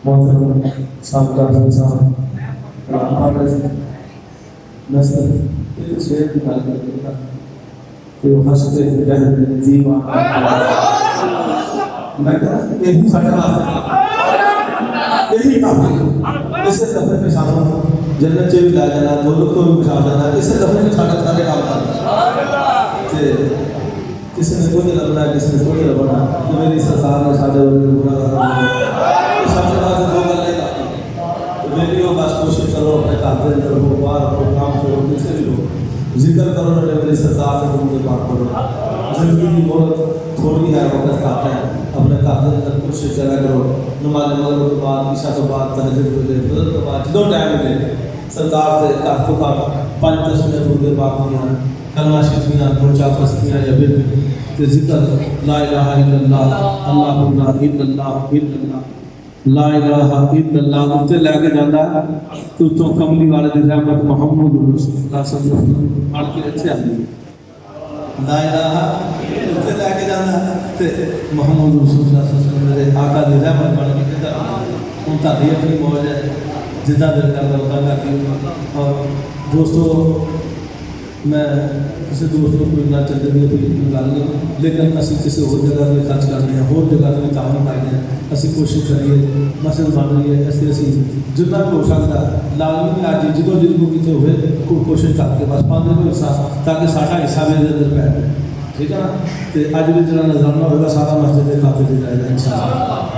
محترم صاحب کا صاحب نسل ایک شعر کی بات کرتے تھا کہ وہ ہنستے رہتے جیوا میں کہا یہی سٹا یہی کافی اسے دفعے میں شامل جنت سے بھی لا جانا دولت کو بھی شامل جانا اسے دفعے میں سارے سارے کام کرنا کسی نے کچھ لگنا ہے کسی نے کچھ لگنا تو میری سرکار نے سارے برا کرنا سب سے بات دو گل نہیں آتی تو میری وہ بس کوشش کرو اپنے کافی اندر ہو بار ہو کام کرو کسی بھی ہو ذکر کرو نہ میری سرکار سے تم سے بات کرو زندگی کی بہت تھوڑی ہے وقت کافی ہے اپنے کافی اندر کوشش کرا کرو نماز مغرب کے بعد عشاء کے بعد تہجد کے فجر کے بعد جدوں ٹائم ملے سرکار سے کافی کا 5-10 منٹ ہوتے باقی ہیں کلمہ شریفیاں دو چار تسبیحاں یا پھر کہ ذکر لا الہ الا اللہ اللہ لا الہ الا اللہ لا الہ الا اللہ اتنے لے کے جانا ہے تو کملی والے دی رحمت محمد رسول اللہ صلی اللہ علیہ وسلم پڑھ کے اتنے آتی ہے لا الہ اتنے لے کے جانا ہے محمد رسول اللہ صلی اللہ علیہ وسلم میرے آقا دی رحمت بن کے کہتا ہے ان تاری اپنی موج ہے جدہ دل کرتا ہوتا کرتی اور دوستو میں کسی دوست کو کوئی نہ چلتے ہوئے کوئی گل نہیں لیکن اسی کسی اور جگہ پہ خرچ کرتے ہیں اور جگہ پہ تعاون کرتے ہیں اسی کوشش کریے مسجد بن رہی ہے ایسے اسی جتنا بھی ہو سکتا ہے لازمی آج جدو جد کو کتنے ہوئے کوشش کر کے بس 15 کو حصہ تاکہ سارا حصہ میرے اندر بیٹھ جائے ٹھیک ہے نا تو اج بھی جہاں نظرانہ ہوگا سارا مسجد کے کھاتے سے جائے گا انشاءاللہ